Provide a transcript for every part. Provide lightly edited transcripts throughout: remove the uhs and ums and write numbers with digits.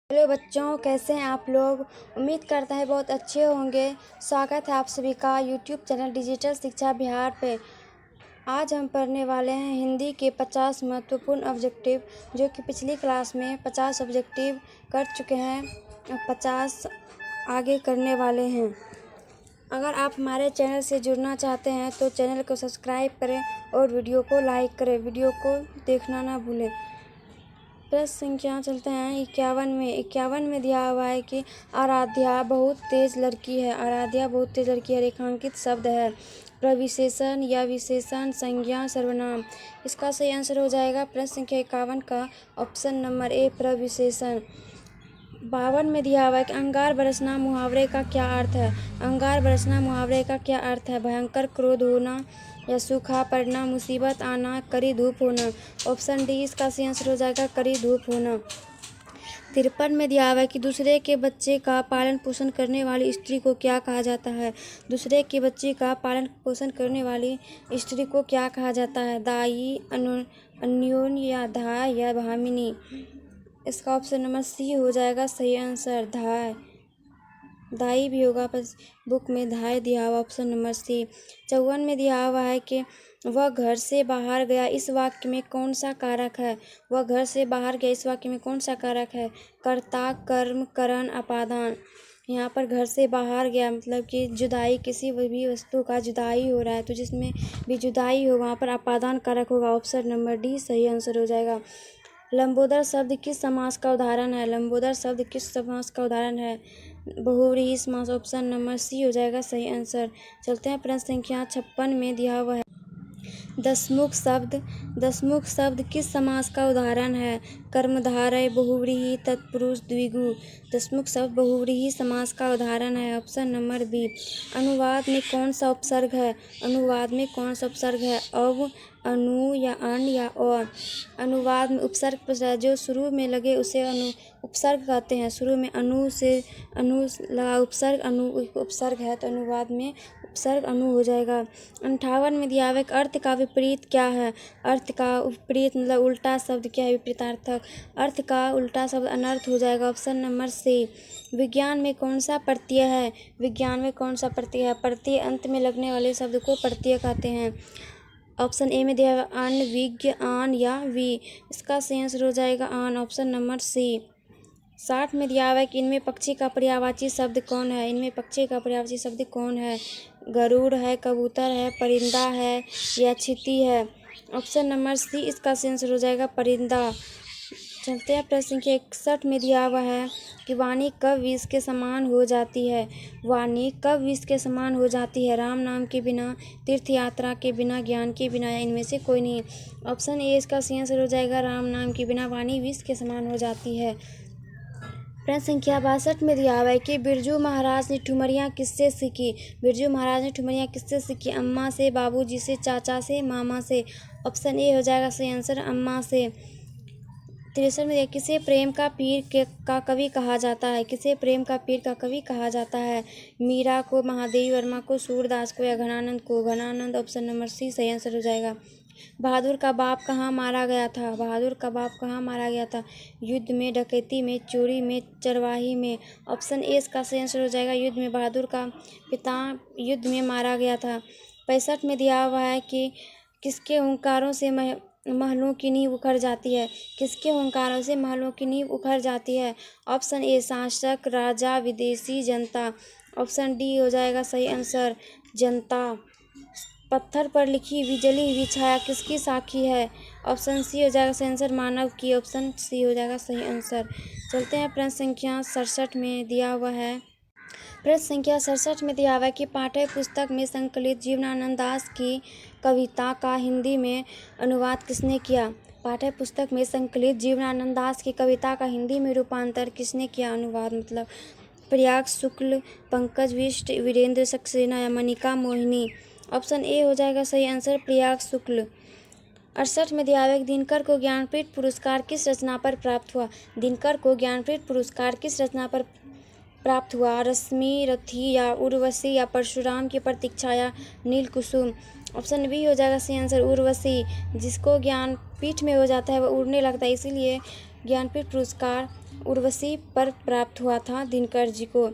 Hello बच्चों, कैसे हैं आप लोग। उम्मीद करते हैं बहुत अच्छे होंगे। स्वागत है आप सभी का यूट्यूब चैनल डिजिटल शिक्षा बिहार पे। आज हम पढ़ने वाले हैं हिंदी के 50 महत्वपूर्ण ऑब्जेक्टिव, जो कि पिछली क्लास में 50 ऑब्जेक्टिव कर चुके हैं। अब 50 आगे करने वाले हैं। अगर आप हमारे चैनल से जुड़ना चाहते हैं तो चैनल को सब्सक्राइब करें और वीडियो को लाइक करें। वीडियो को देखना ना भूलें। प्रश्न संख्या चलते हैं 51 में दिया हुआ है कि आराध्या बहुत तेज लड़की है। आराध्या बहुत तेज लड़की है रेखांकित शब्द है। प्रविशेषण या विशेषण, संज्ञा, सर्वनाम। इसका सही आंसर हो जाएगा प्रश्न संख्या 51 का ऑप्शन नंबर ए, प्रविशेषण। 52 में दिया हुआ है कि अंगार बरसना मुहावरे का क्या अर्थ है। अंगार बरसना मुहावरे का क्या अर्थ है। भयंकर क्रोध होना या सूखा पड़ना, मुसीबत आना, कड़ी धूप होना। ऑप्शन डी इसका सही आंसर हो जाएगा, कड़ी धूप होना। 53 में दिया हुआ है कि दूसरे के बच्चे का पालन पोषण करने वाली स्त्री को क्या कहा जाता है। दूसरे के बच्चे का पालन पोषण करने वाली स्त्री को क्या कहा जाता है। दाई, अन्योन या धाय या भामिनी। इसका ऑप्शन नंबर सी हो जाएगा सही आंसर, धाय। दाई भी होगा, बस बुक में धाय दिया हुआ, ऑप्शन नंबर सी। 54 में दिया हुआ है कि वह घर से बाहर गया, इस वाक्य में कौन सा कारक है। वह घर से बाहर गया, इस वाक्य में कौन सा कारक है। कर्ता, कर्म, करण, अपादान। यहाँ पर घर से बाहर गया मतलब कि जुदाई, किसी भी वस्तु का जुदाई हो रहा है तो जिसमें भी जुदाई हो वहाँ पर अपादान कारक होगा। ऑप्शन नंबर डी सही आंसर हो जाएगा। लंबोदर शब्द किस समास का उदाहरण है। लंबोदर शब्द किस समास का उदाहरण है। बहुव्रीहि समास। ऑप्शन नंबर सी हो जाएगा सही आंसर। चलते हैं प्रश्न संख्या 56 में दिया हुआ है। दशमुख शब्द किस समास का उदाहरण है। कर्मधारय, बहुव्रीहि, तत्पुरुष, द्विगु। दशमुख शब्द बहुव्रीहि समास का उदाहरण है। Option number B. अनुवाद में कौन सा उपसर्ग है। अनुवाद में कौन सा उपसर्ग है। अव, अनु या अन या और। अनुवाद में उपसर्ग जो शुरू में लगे उसे उपसर्ग कहते हैं। शुरू में अनु से अनु लगा उपसर्ग उपसर्ग है तो अनुवाद में उपसर्ग अनु हो जाएगा। 58 में दिया हुआ अर्थ का विपरीत क्या है। अर्थ का विपरीत मतलब उल्टा शब्द क्या है, विपरीतार्थक। अर्थ का उल्टा शब्द अनर्थ हो जाएगा। Option number C. विज्ञान में कौन सा प्रत्यय है। विज्ञान में कौन सा प्रत्यय है। प्रत्यय अंत में लगने वाले शब्द को प्रत्यय कहते हैं। ऑप्शन ए में दिया हुआ अन, विज्ञ, आन या वी। इसका सही आंसर हो जाएगा आन, ऑप्शन नंबर सी। 60 में दिया हुआ है कि इनमें पक्षी का पर्यायवाची शब्द कौन है। इनमें पक्षी का पर्यायवाची शब्द कौन है। गरुड़ है, कबूतर है, परिंदा है या छिती है। ऑप्शन नंबर सी इसका सही आंसर हो जाएगा परिंदा। चलते हैं प्रश्न संख्या 61 में दिया हुआ है कि वाणी कब विष के समान हो जाती है। वाणी कब विष के समान हो जाती है। राम नाम के बिना, तीर्थ यात्रा के बिना, ज्ञान के बिना या इनमें से कोई नहीं। ऑप्शन ए इसका सही आंसर हो जाएगा, राम नाम के बिना वाणी विष के समान हो जाती है। प्रश्न संख्या 62 में दिया हुआ है कि बिरजू महाराज ने ठुमरियाँ किससे सीखी। बिरजू महाराज ने ठुमरियाँ किससे सीखी। अम्मा से, बाबूजी से, चाचा से, मामा से। ऑप्शन ए हो जाएगा सही आंसर, अम्मा से। 63 में किसे प्रेम का पीर का कवि कहा जाता है। किसे प्रेम का पीर का कवि कहा जाता है। मीरा को, महादेवी वर्मा को, सूरदास को या घनानंद को। घनानंद, ऑप्शन नंबर सी सही आंसर हो जाएगा। बहादुर का बाप कहाँ मारा गया था। बहादुर का बाप कहाँ मारा गया था। युद्ध में, डकैती में, चोरी में, चरवाही में। ऑप्शन ए इसका सही आंसर हो जाएगा युद्ध में। बहादुर का पिता युद्ध में मारा गया था। 65 में दिया हुआ है कि किसके हुंकारों से महलों की नींव उखड़ जाती है। किसके हुंकारों से महलों की नींव उखड़ जाती है। ऑप्शन ए शासक, राजा, विदेशी, जनता। ऑप्शन डी हो जाएगा सही आंसर, जनता। पत्थर पर लिखी हुई जली हुई छाया किसकी साखी है। ऑप्शन सी हो जाएगा सही आंसर, मानव की। ऑप्शन सी हो जाएगा सही आंसर। चलते हैं प्रश्न संख्या 67 में दिया हुआ है। प्रश्न संख्या 67 में दिया हुआ है कि पाठ्य पुस्तक में संकलित जीवनानंद दास की कविता का हिंदी में अनुवाद किसने किया। पाठ्य पुस्तक में संकलित जीवनानंद दास की कविता का हिंदी में रूपांतर किसने किया। अनुवाद मतलब प्रयाग शुक्ल, पंकज बिष्ट, वीरेंद्र सक्सेना या मनिका मोहिनी। ऑप्शन ए हो जाएगा सही आंसर, प्रयाग शुक्ल। 68 में दिया हुआ है दिनकर को ज्ञानपीठ पुरस्कार किस रचना पर प्राप्त हुआ। दिनकर को ज्ञानपीठ पुरस्कार किस रचना पर प्राप्त हुआ। रश्मि रथी या उर्वशी या परशुराम की प्रतीक्षा या नील कुसुम। ऑप्शन बी हो जाएगा सही आंसर, उर्वशी। जिसको ज्ञानपीठ में हो जाता है वह उड़ने लगता है, इसीलिए ज्ञानपीठ पुरस्कार उर्वशी पर प्राप्त हुआ था दिनकर जी को।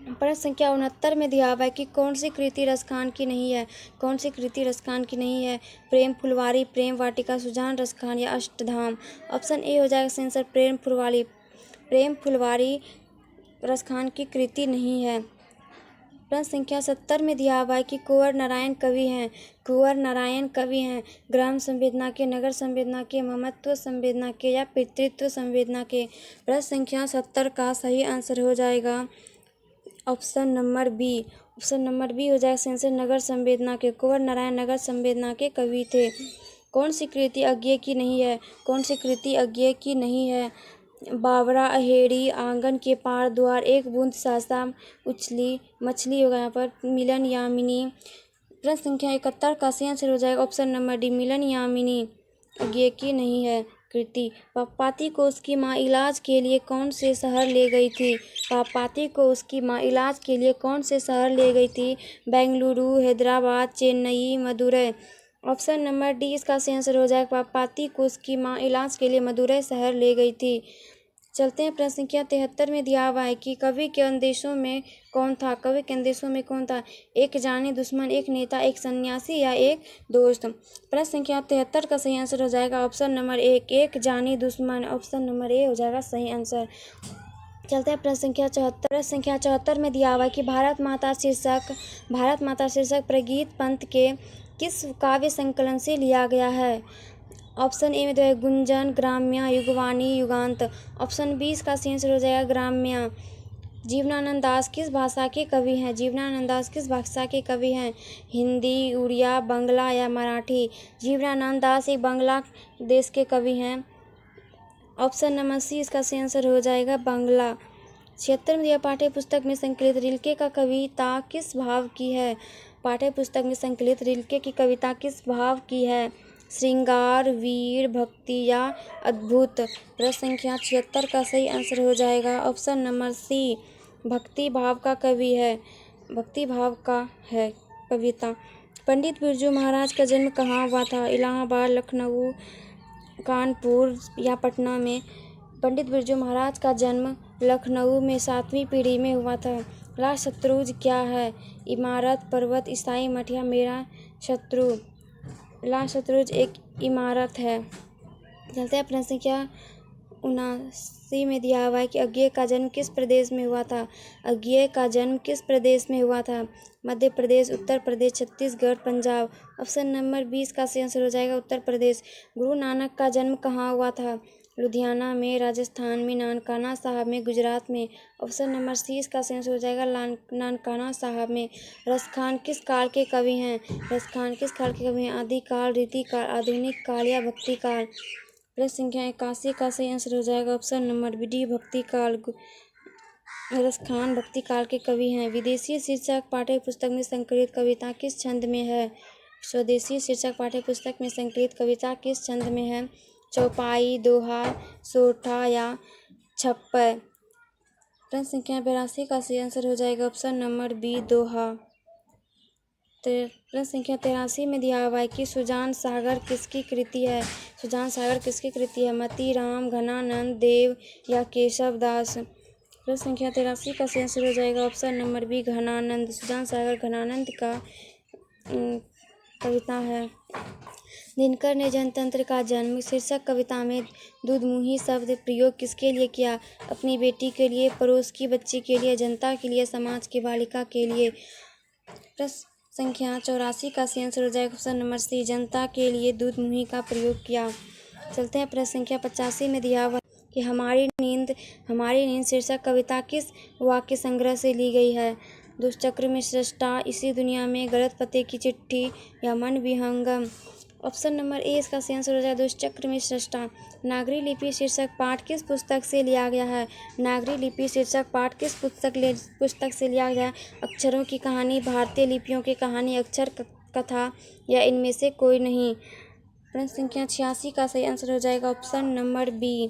प्रश्न संख्या 69 में दिया हुआ है कि कौन सी कृति रसखान की नहीं है। कौन सी कृति रसखान की नहीं है? प्रेम फुलवारी, प्रेम वाटिका, सुजान रसखान या अष्टधाम। ऑप्शन ए हो जाएगा सही आंसर प्रेम फुलवारी। प्रेम फुलवारी रसखान की कृति नहीं है। प्रश्न संख्या 70 में दिया हुआ है कि कुंवर नारायण कवि हैं। कुंवर नारायण कवि हैं ग्राम संवेदना के, नगर संवेदना के, ममत्व संवेदना के या पितृत्व संवेदना के। प्रश्न संख्या 70 का सही आंसर हो जाएगा option number B. Option number B हो जाएगा सेंसर नगर संवेदना के। कुंवर नारायण नगर संवेदना के कवि थे। कौन सी कृति अज्ञेय की नहीं है? कौन सी कृति अज्ञेय की नहीं है? बावरा, अहेड़ी, आंगन के पार द्वार, एक बूंद सहसा उछली, मछली होगा यहाँ पर, मिलन यामिनी। प्रश्न संख्या 71 का सही आंसर हो जाएगा ऑप्शन नंबर डी मिलन यामिनी अज्ञेय की नहीं है कृति। पापाती को उसकी माँ इलाज के लिए कौन से शहर ले गई थी? पापाती को उसकी माँ इलाज के लिए कौन से शहर ले गई थी? Bengaluru, Hyderabad, Chennai, Madurai. Option number D इसका सही आंसर हो जाएगा पापाती को उसकी माँ इलाज के लिए मदुरई शहर ले गई थी। चलते हैं प्रश्न संख्या 73 में दिया हुआ है कि कवि के अंदेशों में कौन था? कवि के अंदेशों में कौन था? एक जानी दुश्मन, एक नेता, एक सन्यासी या एक दोस्त। प्रश्न संख्या 73 का सही आंसर हो जाएगा ऑप्शन नंबर एक जानी दुश्मन। ऑप्शन नंबर ए हो जाएगा सही आंसर। चलते हैं प्रश्न संख्या 74। प्रश्न संख्या 74 में दिया हुआ है कि भारत माता शीर्षक प्रगीत पंत के किस काव्य संकलन से लिया गया है? ऑप्शन ए में तो है गुंजन, ग्राम्य, युगवाणी, युगांत। ऑप्शन बी इसका सही आंसर हो जाएगा ग्राम्य। जीवनानंद दास किस भाषा के कवि हैं? जीवनानंद दास किस भाषा के कवि हैं? हिंदी, उड़िया, बंगला या मराठी। जीवनानंद दास एक बांग्ला देश के कवि हैं। ऑप्शन नंबर सी इसका सही आंसर हो जाएगा बांग्ला। 76 में दिया पाठ्य पुस्तक में संकलित रिल्के का कविता किस भाव की है? पाठ्य पुस्तक में संकलित रिल्के की कविता किस भाव की है? श्रृंगार, वीर, भक्ति या अद्भुत। प्रश्न संख्या 76 का सही आंसर हो जाएगा ऑप्शन नंबर सी भक्ति भाव का कवि है। भक्ति भाव का है कविता। पंडित बिरजू महाराज का जन्म कहाँ हुआ था? इलाहाबाद, लखनऊ, कानपुर या पटना में। पंडित बिरजू महाराज का जन्म लखनऊ में 7वीं पीढ़ी में हुआ था। ला शत्रुज क्या है? इमारत, पर्वत, ईसाई मठ या मेरा शत्रु। ला शत्रुज एक इमारत है। चलते हैं प्रश्न संख्या 79 में दिया हुआ है कि अज्ञेय का जन्म किस प्रदेश में हुआ था? अज्ञेय का जन्म किस प्रदेश में हुआ था? मध्य प्रदेश, उत्तर प्रदेश, छत्तीसगढ़, पंजाब। ऑप्शन नंबर 20 का सही आंसर हो जाएगा उत्तर प्रदेश। गुरु नानक का जन्म कहाँ हुआ था? लुधियाना में, राजस्थान में, नानकाना साहब में, गुजरात में। ऑप्शन नंबर सी इसका सही आंसर हो जाएगा नानकाना साहब में। रसखान किस काल के कवि हैं? रसखान किस काल के कवि हैं? आदिकाल, रीतिकाल, आधुनिक काल या भक्ति काल। प्रश्न संख्या 81 का सही आंसर हो जाएगा ऑप्शन नंबर डी भक्ति काल। रसखान भक्ति काल के कवि हैं। विदेशी शीर्षक पाठ्य पुस्तक में संकलित कविता किस छंद में है? स्वदेशी शीर्षक पाठ्य पुस्तक में संकलित कविता किस छंद में है? चौपाई, दोहा, सोठा या छप्पर। प्रश्न संख्या 82 का सही आंसर हो जाएगा ऑप्शन नंबर बी दोहा। प्रश्न संख्या 83 में दिया हुआ है कि सुजान सागर किसकी कृति है? सुजान सागर किसकी कृति है? मती राम, घनानंद, देव या केशव दास। प्रश्न संख्या 83 का सही आंसर हो जाएगा option number B Ghananand. Sujan Sagar Ghananand का कविता है। दिनकर ने जनतंत्र का जन्म शीर्षक कविता में दूधमुंही शब्द प्रयोग किसके लिए किया? अपनी बेटी के लिए, पड़ोस की बच्ची के लिए, जनता के लिए, समाज की बालिका के लिए। प्रश्न संख्या 84 का सही आंसर हो जाएगा ऑप्शन नंबर सी जनता के लिए दूधमुंही का प्रयोग किया। चलते हैं प्रश्न संख्या 85 में दिया हुआ कि हमारी नींद शीर्षक कविता किस वाक्य संग्रह से ली गई है? दुष्चक्र में सृष्टा, इसी दुनिया में, गलत पते की चिट्ठी या मन विहंगम। ऑप्शन नंबर ए इसका सही आंसर हो जाएगा दुष्चक्र में सृष्टा। नागरी लिपि शीर्षक पाठ किस पुस्तक से लिया गया है? नागरी लिपि शीर्षक पाठ किस पुस्तक से लिया गया है? अक्षरों की कहानी, भारतीय लिपियों की कहानी, अक्षर कथा या इनमें से कोई नहीं। प्रश्न संख्या 86 का सही आंसर हो जाएगा ऑप्शन नंबर बी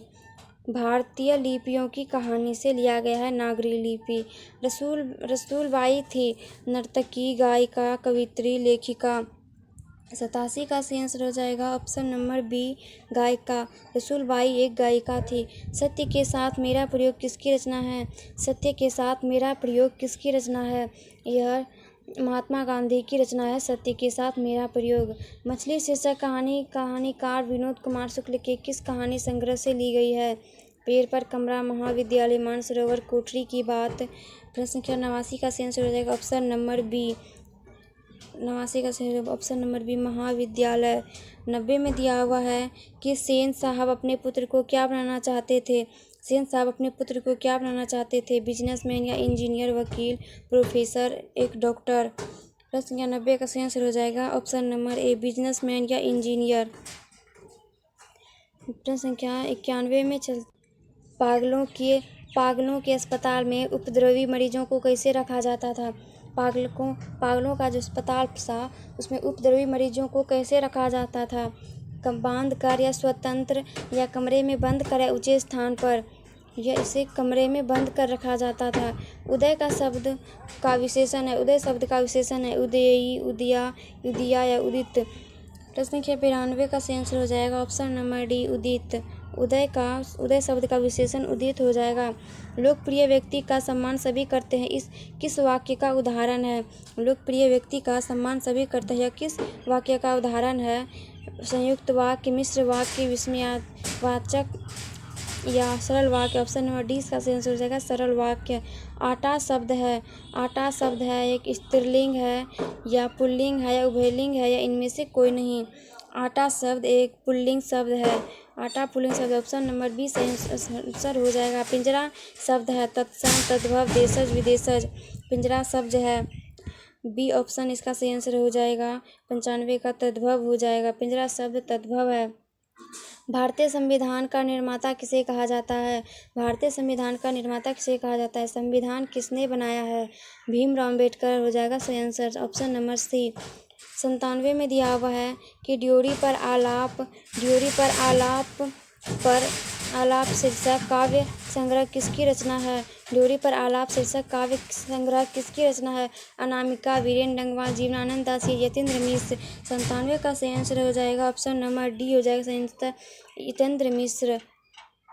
भारतीय लिपियों की कहानी से लिया गया है नागरी लिपि। रसूलबाई थी नर्तकी, गायिका, कवित्री, लेखिका। 87 का सही आंसर हो जाएगा ऑप्शन नंबर बी, गायिका। रसूलबाई एक गायिका थी। सत्य के साथ मेरा प्रयोग किसकी रचना है? सत्य के साथ मेरा प्रयोग किसकी रचना है? यह महात्मा गांधी की रचना है, सत्य के साथ मेरा प्रयोग। मछली शीर्षक कहानी कहानीकार विनोद कुमार शुक्ल के किस कहानी संग्रह से ली गई है? पेड़ पर कमरा, महाविद्यालय, मानसरोवर, कोठरी की बात। प्रश्न संख्या 89 का सही आंसर हो जाएगा ऑप्शन नंबर बी, 89 का सही ऑप्शन नंबर बी, महाविद्यालय। 90 में दिया हुआ है कि सेन साहब अपने पुत्र को क्या बनाना चाहते थे? सेन साहब अपने पुत्र को क्या बनाना चाहते थे? बिजनेसमैन या इंजीनियर, वकील, प्रोफेसर, एक डॉक्टर। प्रश्न संख्या 90 का सही आंसर हो जाएगा ऑप्शन नंबर ए, बिजनेसमैन या इंजीनियर। प्रश्न संख्या 91 में पागलों के अस्पताल में उपद्रवी मरीजों को कैसे रखा जाता था? पागलों का जो अस्पताल था उसमें उपद्रवी मरीजों को कैसे रखा जाता था? बांध कर या स्वतंत्र, या कमरे में बंद कर या ऊंचे स्थान पर? या इसे कमरे में बंद कर रखा जाता था। उदय शब्द का विशेषण है उदयी, उदिया, उदिया या उदित। प्रश्न संख्या 92 का सही आंसर हो जाएगा ऑप्शन नंबर डी, उदित। उदय शब्द का विशेषण उदित हो जाएगा। लोकप्रिय व्यक्ति का सम्मान सभी करते हैं, इस किस वाक्य का उदाहरण है? लोकप्रिय व्यक्ति का सम्मान सभी करते हैं, किस वाक्य का उदाहरण है? संयुक्त वाक्य, मिश्र वाक्य, विस्मयवाचक या सरल वाक्य। ऑप्शन नंबर डी इसका सही आंसर हो जाएगा सरल वाक्य। आटा शब्द है एक स्त्रीलिंग है या पुल्लिंग है या उभयलिंग है या इनमें से कोई नहीं? आटा शब्द एक पुल्लिंग शब्द है। आटा पुल्लिंग शब्द, ऑप्शन नंबर बी सही आंसर हो जाएगा। पिंजरा शब्द है तत्सम, तद्भव, देशज, विदेशज। पिंजरा शब्द है बी ऑप्शन इसका सही आंसर हो जाएगा। 95 का तद्भव हो जाएगा। पिंजरा शब्द तद्भव है। भारतीय संविधान का निर्माता किसे कहा जाता है? भारतीय संविधान का निर्माता किसे कहा जाता है? संविधान किसने बनाया है? भीमराव अम्बेडकर हो जाएगा सही आंसर, ऑप्शन नंबर सी। 97 में दिया हुआ है कि ड्योरी पर आलाप शीर्षक काव्य संग्रह किसकी रचना है? ड्योरी पर आलाप शीर्षक काव्य संग्रह किसकी रचना है? अनामिका, वीरेंद्र डंगवाल, जीवनानंद दास या यतीन्द्र मिश्र। 97 का सही आंसर हो जाएगा ऑप्शन नंबर डी हो जाएगा सही आंसर, यतीन्द्र मिश्र।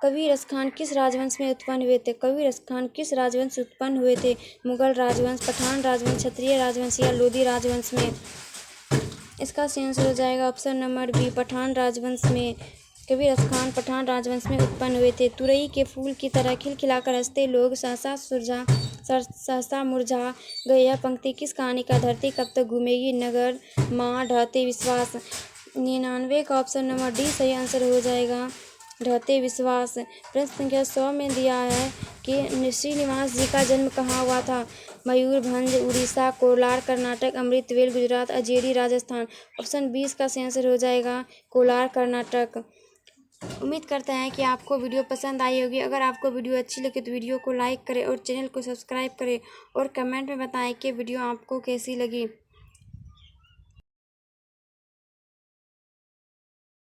कवि रसखान किस राजवंश में उत्पन्न हुए थे? कवि रसखान किस राजवंश से उत्पन्न हुए थे? मुगल राजवंश, पठान राजवंश, क्षत्रिय राजवंश या लोधी राजवंश में? इसका सही आंसर हो जाएगा ऑप्शन नंबर बी, पठान राजवंश में। कवि रसखान पठान राजवंश में उत्पन्न हुए थे। तुरई के फूल की तरह खिलखिलाकर हंसते लोग सहसा मुरझा गए, यह पंक्ति किस कहानी का? धरती कब तक घूमेगी, नगर, माँ, ढहते विश्वास। 99 का ऑप्शन नंबर डी सही आंसर हो जाएगा, ढहते विश्वास। प्रश्न संख्या 100 में दिया है कि श्रीनिवास जी का जन्म कहाँ हुआ था? मयूरभंज, उड़ीसा, कोलार, कर्नाटक, अमृतवेल, गुजरात, अजेरी, राजस्थान। ऑप्शन 20 का सही आंसर हो जाएगा कोलार, कर्नाटक। उम्मीद करते हैं कि आपको वीडियो पसंद आई होगी। अगर आपको वीडियो अच्छी लगे तो वीडियो को लाइक करें और चैनल को सब्सक्राइब करें और कमेंट में बताएं कि वीडियो आपको कैसी लगी।